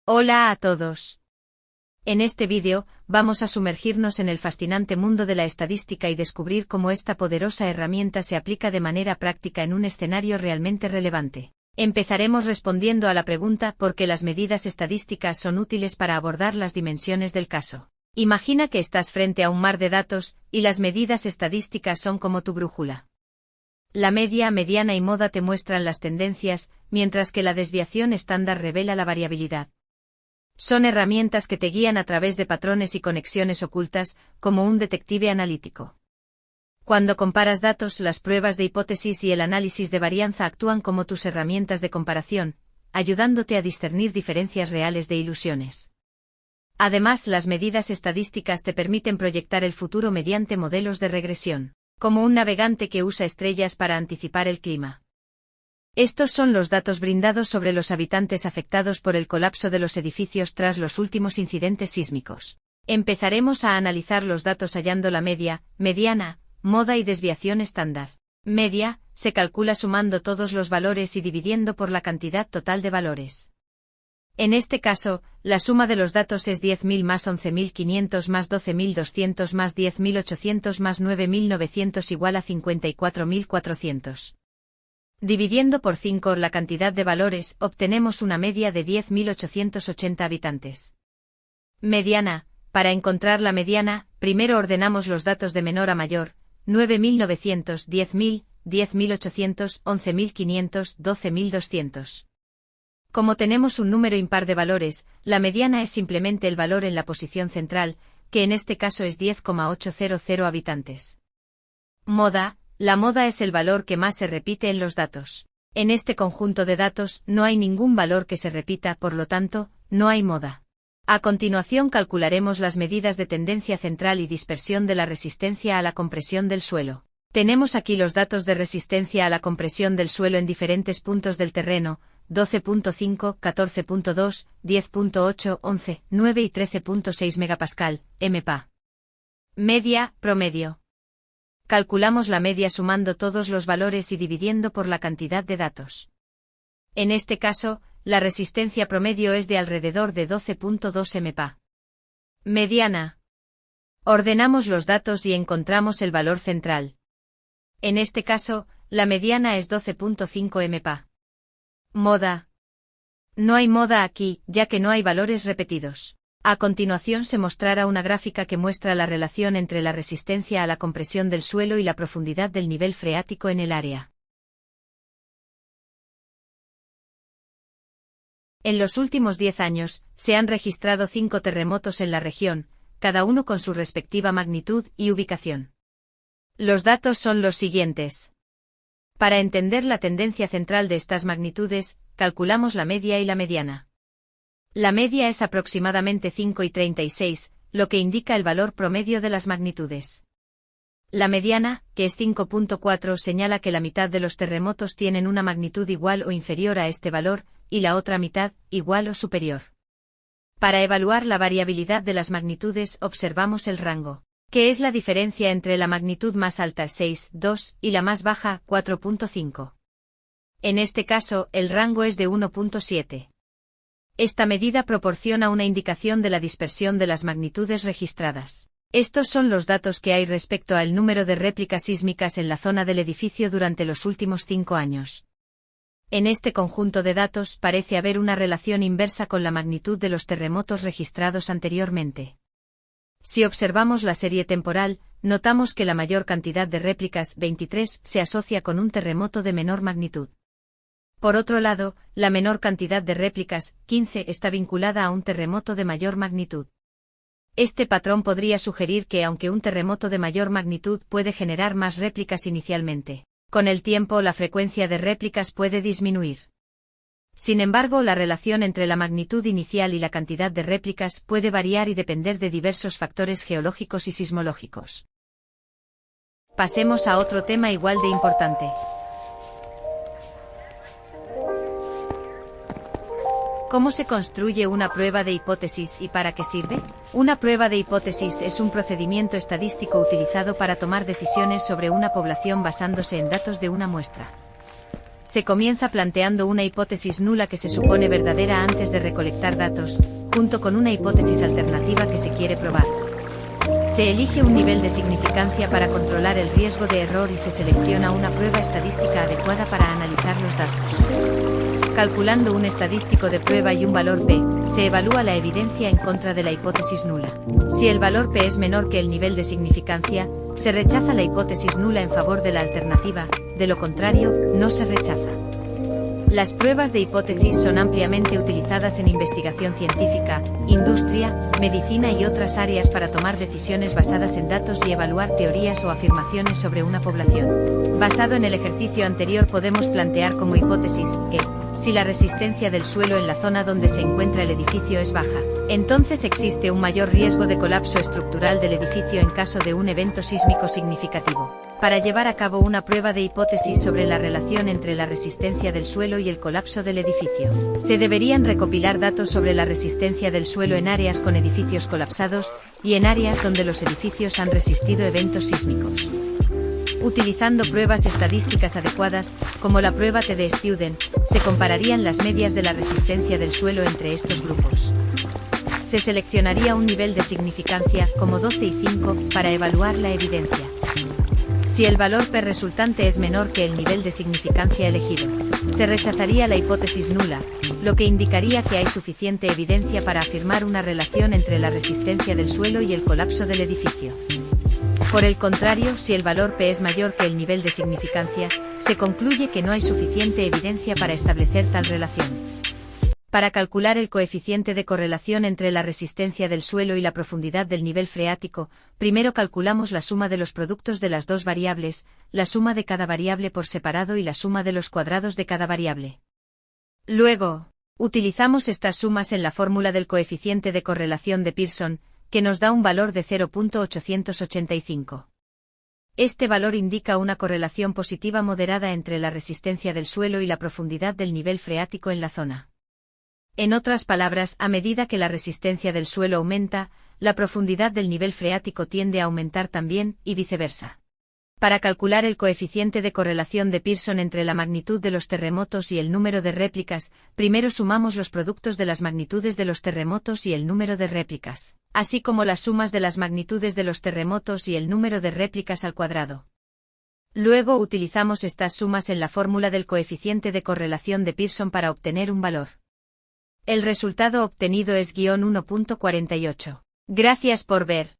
Hola a todos. En este vídeo, vamos a sumergirnos en el fascinante mundo de la estadística y descubrir cómo esta poderosa herramienta se aplica de manera práctica en un escenario realmente relevante. Empezaremos respondiendo a la pregunta ¿por qué las medidas estadísticas son útiles para abordar las dimensiones del caso? Imagina que estás frente a un mar de datos, y las medidas estadísticas son como tu brújula. La media, mediana y moda te muestran las tendencias, mientras que la desviación estándar revela la variabilidad. Son herramientas que te guían a través de patrones y conexiones ocultas, como un detective analítico. Cuando comparas datos, las pruebas de hipótesis y el análisis de varianza actúan como tus herramientas de comparación, ayudándote a discernir diferencias reales de ilusiones. Además, las medidas estadísticas te permiten proyectar el futuro mediante modelos de regresión, como un navegante que usa estrellas para anticipar el clima. Estos son los datos brindados sobre los habitantes afectados por el colapso de los edificios tras los últimos incidentes sísmicos. Empezaremos a analizar los datos hallando la media, mediana, moda y desviación estándar. Media, se calcula sumando todos los valores y dividiendo por la cantidad total de valores. En este caso, la suma de los datos es 10.000 más 11.500 más 12.200 más 10.800 más 9.900 igual a 54.400. Dividiendo por 5 la cantidad de valores, obtenemos una media de 10.880 habitantes. Mediana. Para encontrar la mediana, primero ordenamos los datos de menor a mayor: 9.900, 10.000, 10.800, 11.500, 12.200. Como tenemos un número impar de valores, la mediana es simplemente el valor en la posición central, que en este caso es 10,800 habitantes. Moda. La moda es el valor que más se repite en los datos. En este conjunto de datos no hay ningún valor que se repita, por lo tanto, no hay moda. A continuación calcularemos las medidas de tendencia central y dispersión de la resistencia a la compresión del suelo. Tenemos aquí los datos de resistencia a la compresión del suelo en diferentes puntos del terreno: 12.5, 14.2, 10.8, 11, 9 y 13.6 megapascal, MPa. Media, promedio. Calculamos la media sumando todos los valores y dividiendo por la cantidad de datos. En este caso, la resistencia promedio es de alrededor de 12.2 MPa. Mediana. Ordenamos los datos y encontramos el valor central. En este caso, la mediana es 12.5 MPa. Moda. No hay moda aquí, ya que no hay valores repetidos. A continuación se mostrará una gráfica que muestra la relación entre la resistencia a la compresión del suelo y la profundidad del nivel freático en el área. En los últimos 10 años, se han registrado 5 terremotos en la región, cada uno con su respectiva magnitud y ubicación. Los datos son los siguientes. Para entender la tendencia central de estas magnitudes, calculamos la media y la mediana. La media es aproximadamente 5,36, lo que indica el valor promedio de las magnitudes. La mediana, que es 5.4, señala que la mitad de los terremotos tienen una magnitud igual o inferior a este valor, y la otra mitad, igual o superior. Para evaluar la variabilidad de las magnitudes, observamos el rango, que es la diferencia entre la magnitud más alta 6,2 y la más baja 4.5. En este caso, el rango es de 1.7. Esta medida proporciona una indicación de la dispersión de las magnitudes registradas. Estos son los datos que hay respecto al número de réplicas sísmicas en la zona del edificio durante los últimos 5 años. En este conjunto de datos parece haber una relación inversa con la magnitud de los terremotos registrados anteriormente. Si observamos la serie temporal, notamos que la mayor cantidad de réplicas, 23, se asocia con un terremoto de menor magnitud. Por otro lado, la menor cantidad de réplicas, 15, está vinculada a un terremoto de mayor magnitud. Este patrón podría sugerir que aunque un terremoto de mayor magnitud puede generar más réplicas inicialmente, con el tiempo la frecuencia de réplicas puede disminuir. Sin embargo, la relación entre la magnitud inicial y la cantidad de réplicas puede variar y depender de diversos factores geológicos y sismológicos. Pasemos a otro tema igual de importante. ¿Cómo se construye una prueba de hipótesis y para qué sirve? Una prueba de hipótesis es un procedimiento estadístico utilizado para tomar decisiones sobre una población basándose en datos de una muestra. Se comienza planteando una hipótesis nula que se supone verdadera antes de recolectar datos, junto con una hipótesis alternativa que se quiere probar. Se elige un nivel de significancia para controlar el riesgo de error y se selecciona una prueba estadística adecuada para analizar los datos. Calculando un estadístico de prueba y un valor P, se evalúa la evidencia en contra de la hipótesis nula. Si el valor P es menor que el nivel de significancia, se rechaza la hipótesis nula en favor de la alternativa, de lo contrario, no se rechaza. Las pruebas de hipótesis son ampliamente utilizadas en investigación científica, industria, medicina y otras áreas para tomar decisiones basadas en datos y evaluar teorías o afirmaciones sobre una población. Basado en el ejercicio anterior podemos plantear como hipótesis que, si la resistencia del suelo en la zona donde se encuentra el edificio es baja, entonces existe un mayor riesgo de colapso estructural del edificio en caso de un evento sísmico significativo. Para llevar a cabo una prueba de hipótesis sobre la relación entre la resistencia del suelo y el colapso del edificio, se deberían recopilar datos sobre la resistencia del suelo en áreas con edificios colapsados y en áreas donde los edificios han resistido eventos sísmicos. Utilizando pruebas estadísticas adecuadas, como la prueba TD-Student, se compararían las medias de la resistencia del suelo entre estos grupos. Se seleccionaría un nivel de significancia, como 12 y 5, para evaluar la evidencia. Si el valor P resultante es menor que el nivel de significancia elegido, se rechazaría la hipótesis nula, lo que indicaría que hay suficiente evidencia para afirmar una relación entre la resistencia del suelo y el colapso del edificio. Por el contrario, si el valor P es mayor que el nivel de significancia, se concluye que no hay suficiente evidencia para establecer tal relación. Para calcular el coeficiente de correlación entre la resistencia del suelo y la profundidad del nivel freático, primero calculamos la suma de los productos de las dos variables, la suma de cada variable por separado y la suma de los cuadrados de cada variable. Luego, utilizamos estas sumas en la fórmula del coeficiente de correlación de Pearson, que nos da un valor de 0.885. Este valor indica una correlación positiva moderada entre la resistencia del suelo y la profundidad del nivel freático en la zona. En otras palabras, a medida que la resistencia del suelo aumenta, la profundidad del nivel freático tiende a aumentar también, y viceversa. Para calcular el coeficiente de correlación de Pearson entre la magnitud de los terremotos y el número de réplicas, primero sumamos los productos de las magnitudes de los terremotos y el número de réplicas, así como las sumas de las magnitudes de los terremotos y el número de réplicas al cuadrado. Luego utilizamos estas sumas en la fórmula del coeficiente de correlación de Pearson para obtener un valor. El resultado obtenido es -1.48. Gracias por ver.